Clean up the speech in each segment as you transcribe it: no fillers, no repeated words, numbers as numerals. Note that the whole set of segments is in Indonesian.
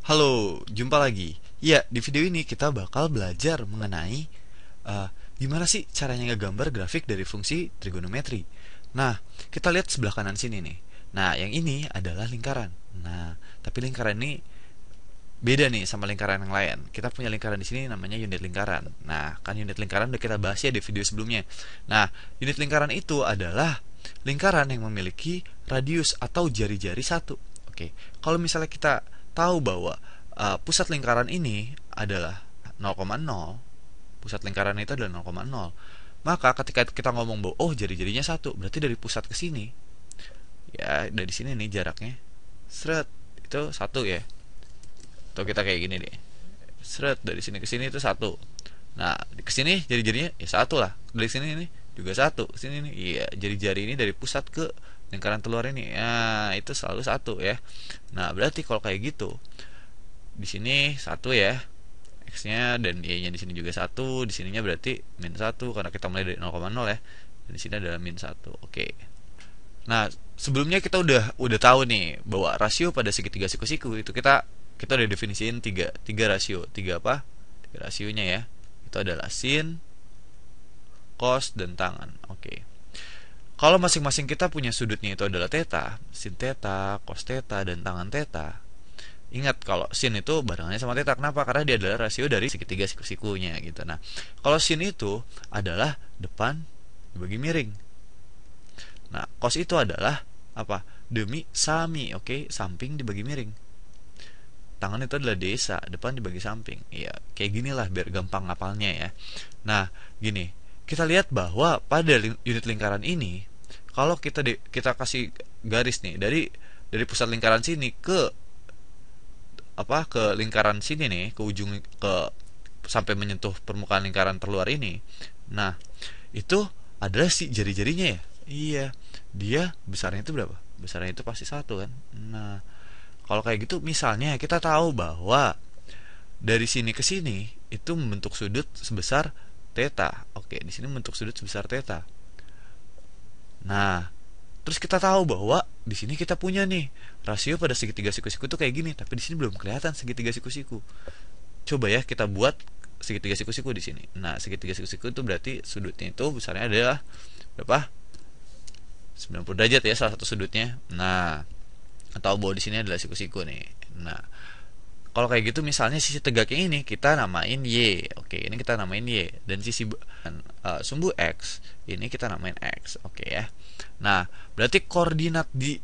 Halo, jumpa lagi. Ya, di video ini kita bakal belajar mengenai eh, gimana sih caranya ngegambar grafik dari fungsi trigonometri. Nah, kita lihat sebelah kanan sini nih. Nah, yang ini adalah lingkaran. Nah, tapi lingkaran ini beda nih sama lingkaran yang lain. Kita punya lingkaran di sini namanya unit lingkaran. Nah, kan unit lingkaran udah kita bahas ya di video sebelumnya. Nah, unit lingkaran itu adalah lingkaran yang memiliki radius atau jari-jari satu. Oke, kalau misalnya kita tahu bahwa pusat lingkaran ini adalah 0,0, pusat lingkaran itu adalah 0,0, maka ketika kita ngomong bahwa oh jari-jarinya satu, berarti dari pusat ke sini, ya dari sini nih jaraknya, seret itu satu ya. Atau kita kayak gini deh, seret dari sini ke sini itu satu. Nah ke sini jari-jarinya ya satu lah, dari sini ini juga satu, ke sini nih, iya jari-jari ini dari pusat ke lingkaran keluar ini, ya itu selalu satu ya. Nah berarti kalau kayak gitu, di sini satu ya x-nya, dan y-nya di sini juga satu, di sininya berarti min satu karena kita mulai dari 0,0 ya. Dan di sini adalah min satu. Oke. Nah, sebelumnya kita udah tahu nih bahwa rasio pada segitiga siku-siku itu kita udah definisiin tiga rasio. Tiga apa? Tiga rasionya ya. Itu adalah sin, cos, dan tangan. Oke. Kalau masing-masing kita punya sudutnya itu adalah theta, sin theta, cos theta, dan tangan theta. Ingat kalau sin itu barengannya sama theta. Kenapa? Karena dia adalah rasio dari segitiga siku-sikunya gitu. Nah, kalau sin itu adalah depan dibagi miring. Nah, cos itu adalah apa? Demi sami, oke? Samping dibagi miring. Tangan itu adalah desa, depan dibagi samping. Iya, kayak ginilah biar gampang ngapalnya ya. Nah, gini, kita lihat bahwa pada unit lingkaran ini, kalau kita kasih garis nih dari pusat lingkaran sini ke ke lingkaran sini nih, ke ujung, sampai menyentuh permukaan lingkaran terluar ini. Nah, itu adalah si jari-jarinya ya. Iya, dia besarnya itu berapa? Besarnya itu pasti satu kan. Nah, kalau kayak gitu misalnya kita tahu bahwa dari sini ke sini itu membentuk sudut sebesar theta. Oke, di sini membentuk sudut sebesar theta. Nah, terus kita tahu bahwa di sini kita punya nih rasio pada segitiga siku-siku tuh kayak gini, tapi di sini belum kelihatan segitiga siku-siku. Coba ya kita buat segitiga siku-siku di sini. Nah, segitiga siku-siku itu berarti sudutnya itu besarnya adalah berapa? 90 derajat ya salah satu sudutnya. Nah, atau bahwa di sini adalah siku-siku nih. Nah, kalau kayak gitu misalnya sisi tegaknya ini kita namain Y. Oke, ini kita namain Y. Dan sisi sumbu X ini kita namain X. Oke ya. Nah, berarti koordinat di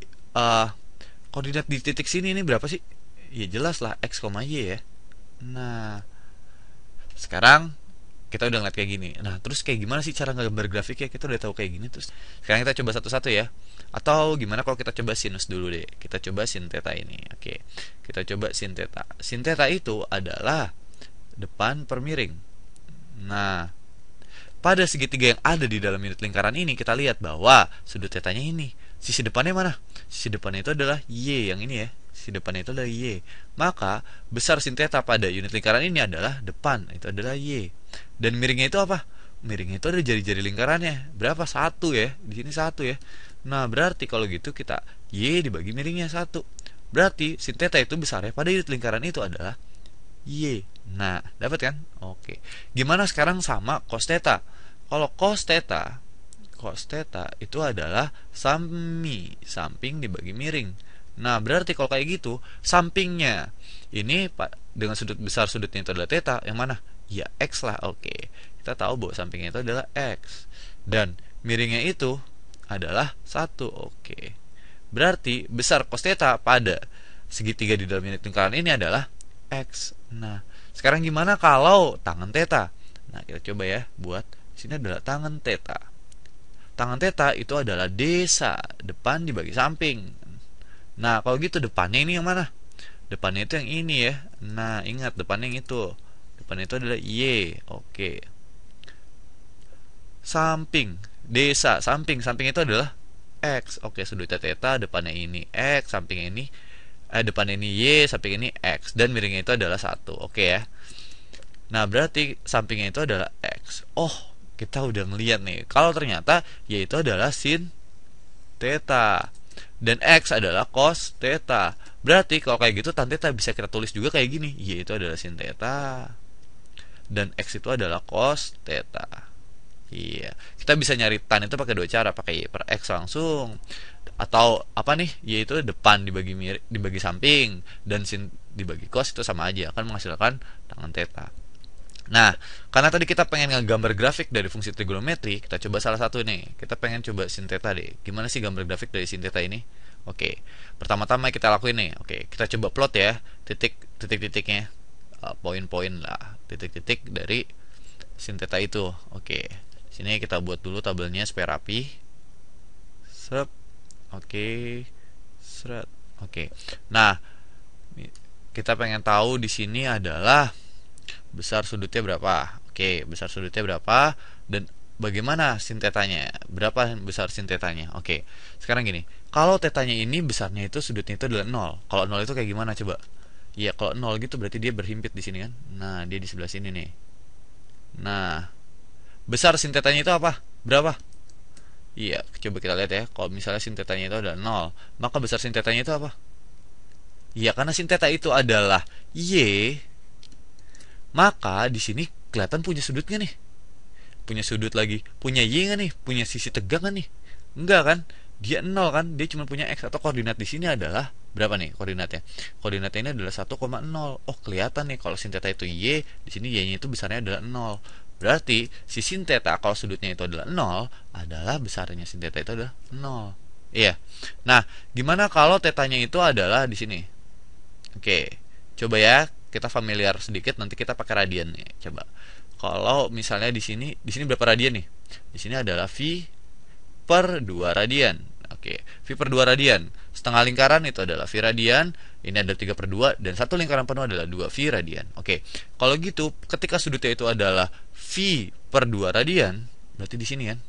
titik sini ini berapa sih? Ya jelas lah X, Y ya. Nah, sekarang kita udah ngeliat kayak gini. Nah, terus kayak gimana sih cara ngegambar grafiknya? Kita udah tahu kayak gini. Terus sekarang kita coba satu-satu ya. Atau gimana kalau kita coba sinus dulu deh. Kita coba sin theta ini. Oke. Kita coba sin theta. Sin theta itu adalah depan per miring. Nah, pada segitiga yang ada di dalam unit lingkaran ini kita lihat bahwa sudut tetanya ini. Sisi depannya mana? Sisi depannya itu adalah Y yang ini ya. Sisi depannya itu adalah Y. Maka besar sin theta pada unit lingkaran ini adalah depan. Itu adalah Y. Dan miringnya itu apa? Miringnya itu ada jari-jari lingkarannya. Berapa? Satu ya. Di sini satu ya. Nah, berarti kalau gitu kita Y dibagi miringnya satu. Berarti sin theta itu besarnya pada unit lingkaran itu adalah Y. Nah, dapat kan? Oke. Gimana sekarang sama cos theta? Kalau cos theta itu adalah samping dibagi miring. Nah, berarti kalau kayak gitu, sampingnya ini dengan sudut besar sudutnya itu adalah theta, yang mana? Ya, X lah. Oke. Kita tahu bahwa sampingnya itu adalah X. Dan miringnya itu adalah 1. Oke. Berarti besar cos theta pada segitiga di dalam unit lingkaran ini adalah X. Nah, sekarang gimana kalau tangan theta? Nah, kita coba ya buat. Sini adalah tangan theta. Tangan theta itu adalah desa, depan dibagi samping. Nah, kalau gitu depannya ini yang mana? Depannya itu yang ini ya. Nah, ingat depannya yang itu. Depannya itu adalah Y. Oke. Samping, desa, samping itu adalah X. Oke, sudutnya theta, depannya ini X, sampingnya ini depannya ini Y, samping ini X, dan miringnya itu adalah 1. Oke ya. Nah, berarti sampingnya itu adalah X. Oh, kita udah ngeliat nih. Kalau ternyata Y itu adalah sin theta dan X adalah cos theta. Berarti kalau kayak gitu tan theta bisa kita tulis juga kayak gini, y itu adalah sin theta dan x itu adalah cos theta. Iya, kita bisa nyari tan itu pakai dua cara, pakai y per x langsung, atau apa nih, y itu depan dibagi samping, dan sin dibagi cos itu sama aja, akan menghasilkan tangen theta. Nah, karena tadi kita pengen ngegambar grafik dari fungsi trigonometri, kita coba salah satu nih. Kita pengen coba sin theta deh. Gimana sih gambar grafik dari sin theta ini? Oke, pertama-tama kita lakuin nih. Oke, kita coba plot ya, titik-titiknya, poin-poin lah, titik-titik dari sin theta itu. Oke, sini kita buat dulu tabelnya supaya rapi. Seret. Oke, seret. Oke. Nah, kita pengen tahu di sini adalah besar sudutnya berapa. Oke, besar sudutnya berapa dan bagaimana sin tetanya? Berapa besar sin tetanya? Oke. Sekarang gini, kalau tetanya ini besarnya itu sudutnya itu adalah 0. Kalau 0 itu kayak gimana coba? Iya, kalau 0 gitu berarti dia berhimpit di sini kan? Nah, dia di sebelah sini nih. Nah, besar sin tetanya itu apa? Berapa? Iya, coba kita lihat ya. Kalau misalnya sin tetanya itu adalah 0, maka besar sin tetanya itu apa? Iya, karena sin teta itu adalah y, maka di sini kelihatan punya sudutnya nih. Punya sudut lagi. Punya y nggak nih? Punya sisi tegang nggak nih? Enggak kan? Dia 0 kan? Dia cuma punya x, atau koordinat di sini adalah berapa nih koordinatnya? Koordinatnya ini adalah 1,0. Oh, kelihatan nih kalau sin theta itu y, di sini y-nya itu besarnya adalah 0. Berarti si sin theta kalau sudutnya itu adalah 0, adalah besarnya sin theta itu adalah 0. Iya. Nah, gimana kalau tetanya itu adalah di sini? Oke. Coba ya, kita familiar sedikit, nanti kita pakai radian nih. Coba. Kalau misalnya di sini berapa radian nih? Di sini adalah V per 2 radian. Oke, V per 2 radian. Setengah lingkaran itu adalah V radian, ini ada 3 per 2, dan satu lingkaran penuh adalah 2 V radian. Oke, kalau gitu, ketika sudutnya itu adalah V per 2 radian, berarti di sini kan?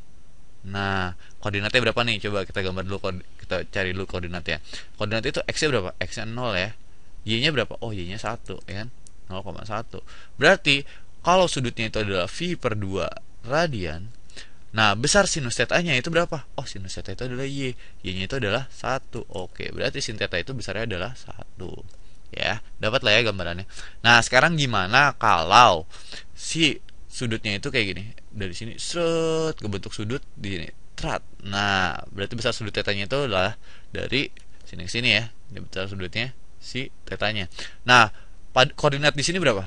Nah, koordinatnya berapa nih? Coba kita gambar dulu, kita cari dulu koordinatnya. Koordinat itu x-nya berapa? X-nya 0 ya. Y-nya berapa? Oh, Y-nya 1 ya kan? 0,1. Berarti kalau sudutnya itu adalah V per 2 radian, nah besar sinus theta-nya itu berapa? Oh, sinus theta itu adalah Y. Y-nya itu adalah 1. Oke, berarti sin theta itu besarnya adalah 1. Ya, dapat lah ya gambarannya. Nah, sekarang gimana kalau si sudutnya itu kayak gini? Dari sini seret kebentuk sudut di sini. Trat. Nah, berarti besar sudut tetanya itu adalah dari sini ke sini ya. Ini besar sudutnya si tetanya. Nah, koordinat di sini berapa?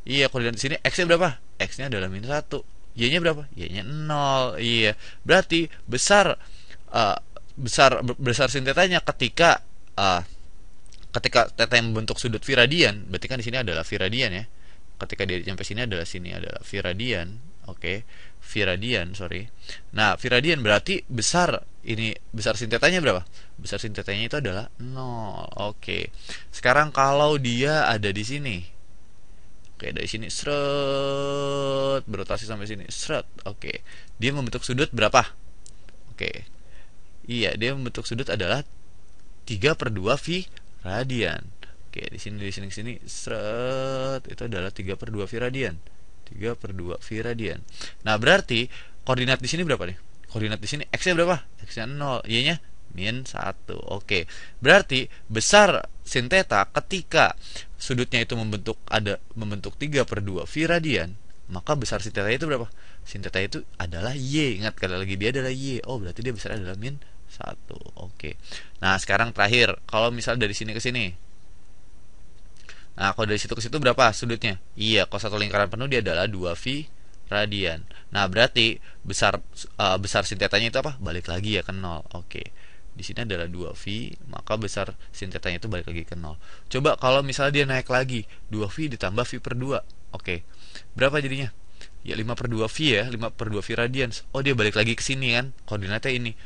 Iya, koordinat di sini x-nya berapa? X-nya adalah minus 1. Y-nya berapa? Y-nya 0. Iya. Berarti besar besar sin tetanya ketika ketika theta yang membentuk sudut V radian, berarti kan di sini adalah V radian ya. Ketika dia sampai sini adalah V radian. Oke. V radian, sorry. Nah, V radian berarti besar sin tetanya berapa? Besar sin tetanya itu adalah 0. Oke. Sekarang kalau dia ada di sini. Oke, dari sini seret berotasi sampai sini seret. Oke. Dia membentuk sudut berapa? Oke. Iya, dia membentuk sudut adalah 3 per 2 V radian. Oke, di sini seret, itu adalah 3 per 2 V radian. 3 per 2 V radian. Nah, berarti koordinat di sini berapa nih? Koordinat di sini x-nya berapa? X-nya 0, y-nya min 1. Oke. Berarti besar sin theta ketika sudutnya itu membentuk 3 per 2 V radian, maka besar sin theta itu berapa? Sin theta itu adalah y. Ingat, sekali lagi dia adalah y. Oh, berarti dia besar adalah min 1. Oke. Nah, sekarang terakhir, kalau misal dari sini ke sini. Nah, kalau dari situ ke situ berapa sudutnya? Iya, kalau satu lingkaran penuh dia adalah 2V radian. Nah, berarti besar sin tetanya itu apa? Balik lagi ya ke 0. Oke. Di sini adalah 2V, maka besar sin tetanya itu balik lagi ke 0. Coba kalau misalnya dia naik lagi, 2V ditambah V per 2. Oke. Berapa jadinya? Ya 5 per 2 V ya, 5 per 2 V radians. Oh, dia balik lagi ke sini kan, koordinatnya ini.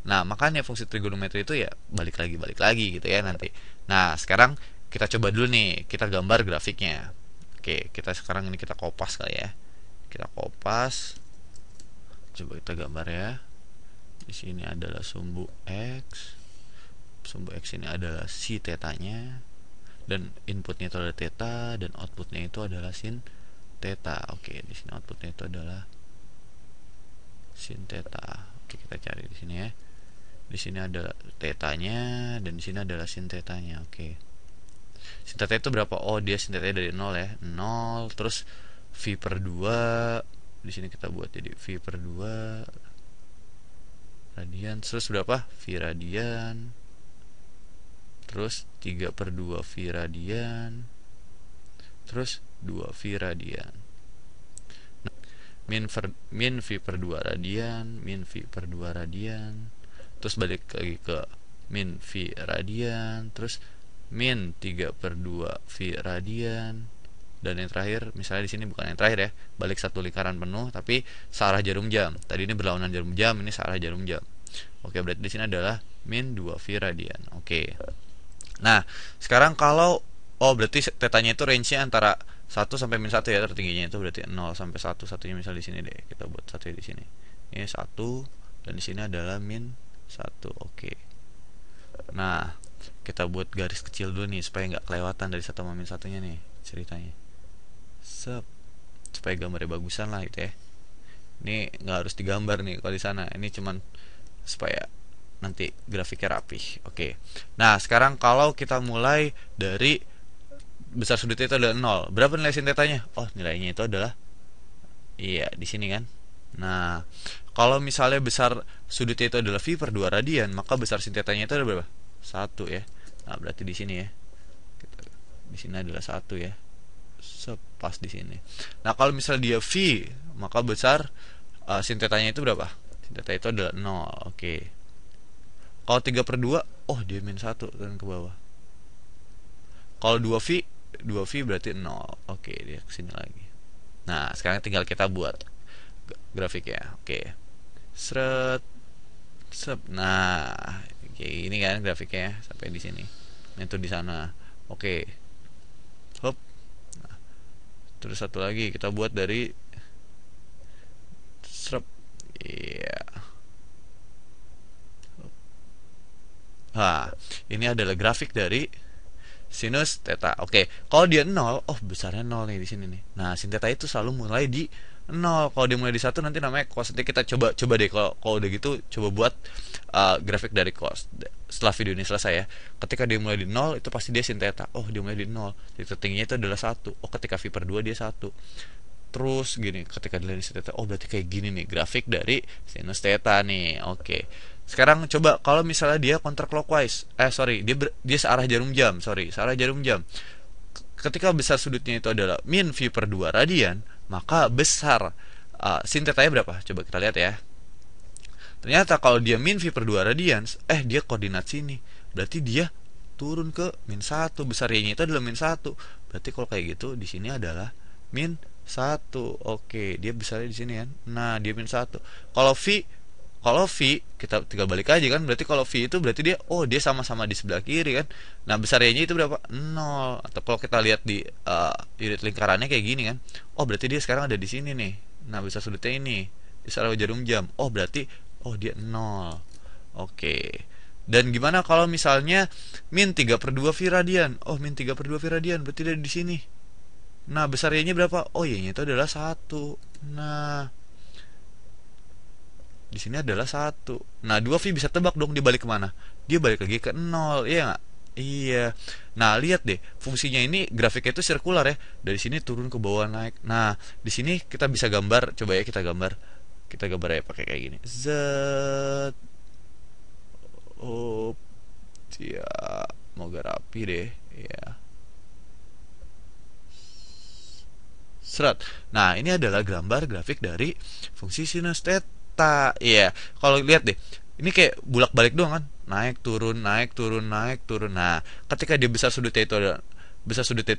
Nah, makanya fungsi trigonometri itu ya balik lagi gitu ya nanti. Nah, sekarang kita coba dulu nih, kita gambar grafiknya. Oke, kita sekarang ini kita kopas kali ya. Kita kopas. Coba kita gambar ya. Di sini adalah sumbu X. Sumbu X ini adalah si tetanya, dan inputnya itu adalah theta, dan outputnya itu adalah sin theta. Oke, di sini outputnya itu adalah sin theta. Oke, kita cari di sini ya. Di sini ada tetanya dan di sini adalah sin tetanya. Oke. Sin teta itu berapa? Oh, dia sin tetanya dari 0 ya. 0 terus V per 2. Di sini kita buat jadi V per 2 radian. Terus berapa? V radian. Terus 3 per 2 V radian. Terus 2 V radian. Nah, min V per 2 radian. Min V per 2 radian. Terus balik lagi ke min V radian. Terus min 3 per 2 V radian. Dan yang terakhir, misalnya di sini bukan yang terakhir ya, balik satu lingkaran penuh tapi searah jarum jam. Tadi ini berlawanan jarum jam, ini searah jarum jam. Oke, berarti di sini adalah min 2 V radian. Oke. Nah, sekarang kalau berarti tetanya itu range-nya antara 1 sampai min 1 ya, tertingginya itu berarti 0 sampai 1. Satunya misalnya di sini deh. Kita buat satu di sini. Ini 1 dan di sini adalah min 1. Oke. Nah, kita buat garis kecil dulu nih supaya nggak kelewatan dari 1 sama min 1-nya nih ceritanya. Supaya gambarnya bagusan lah gitu ya. Ini nggak harus digambar nih kalau di sana. Ini cuman supaya nanti grafiknya rapih. Oke. Nah, sekarang kalau kita mulai dari besar sudutnya itu adalah 0. Berapa nilai sin tetanya? Oh, nilainya itu adalah di sini kan. Nah, kalau misalnya besar sudutnya itu adalah V per 2 radian, maka besar sin tetanya itu adalah berapa? 1 ya. Nah, berarti di sini ya. Di sini adalah 1 ya. Sepas di sini. Nah, kalau misalnya dia V, maka besar sin tetanya itu berapa? Sin teta itu adalah 0. Oke. Kalau 3 per 2, oh dia min 1 turun ke bawah. Kalau 2V, 2V berarti 0. Oke, dia kesini lagi. Nah, sekarang tinggal kita buat grafiknya. Oke. Seret. Nah, kayak gini kan grafiknya sampai di sini. Nah, itu di sana. Oke. Hop. Nah, terus satu lagi kita buat dari serep. Iya. Nah, ini adalah grafik dari sinus theta. Oke, kalau dia 0, oh besarnya 0 nih di sini nih. Nah, sin theta itu selalu mulai di 0. Kalau dia mulai di 1 nanti namanya cos. Nanti kita coba deh kalau udah gitu coba buat grafik dari cos. Setelah video ini selesai ya. Ketika dia mulai di 0 itu pasti dia sin theta. Oh, dia mulai di 0. Titik tertingginya itu adalah 1. Oh, ketika V per 2 dia 1. Terus gini, ketika dilihat sin theta, oh berarti kayak gini nih grafik dari sinus theta nih. Oke. Sekarang coba kalau misalnya dia counterclockwise, dia searah jarum jam, searah jarum jam. Ketika besar sudutnya itu adalah min V per 2 radian, maka besar sin tetanya berapa? Coba kita lihat ya. Ternyata kalau dia min V per 2 radian, dia koordinat sini. Berarti dia turun ke min 1, besar Y-nya itu adalah min 1. Berarti kalau kayak gitu di sini adalah min 1. Oke, dia besarnya di sini kan. Nah, dia min 1. Kalau V kita tinggal balik aja kan. Berarti kalau V itu berarti dia sama-sama di sebelah kiri kan. Nah, besar Y-nya itu berapa? 0. Atau kalau kita lihat di unit lingkarannya kayak gini kan. Oh, berarti dia sekarang ada di sini nih. Nah, besar sudutnya ini di searah jarum jam. Oh, berarti dia 0. Oke. Dan gimana kalau misalnya min 3 per 2 V radian? Oh, min 3 per 2 V radian berarti dia di sini. Nah, besar Y-nya berapa? Oh, Y-nya itu adalah 1. Nah, di sini adalah 1. Nah, 2V bisa tebak dong dia balik kemana? Dia balik lagi ke 0, iya nggak? Iya. Nah, lihat deh, fungsinya ini grafiknya itu sirkular ya. Dari sini turun ke bawah naik. Nah, di sini kita bisa gambar, coba ya kita gambar. Kita gambar ya pakai kayak gini. Z. Oh, ya, moga rapi deh, ya. Seret. Nah, ini adalah gambar grafik dari fungsi sinus theta. Iya, kalau lihat deh, ini kayak bolak-balik doang kan, naik turun, naik turun, naik turun. Nah, ketika dia besar sudutnya itu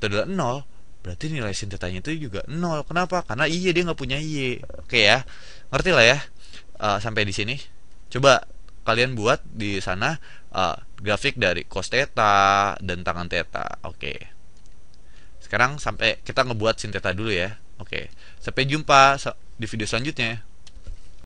adalah 0, berarti nilai sin tetanya itu juga 0. Kenapa? Karena dia nggak punya y. Oke ya, ngerti lah ya. Sampai di sini. Coba kalian buat di sana grafik dari cos theta dan tangan theta. Oke. Sekarang sampai kita ngebuat sin theta dulu ya. Oke. Sampai jumpa di video selanjutnya.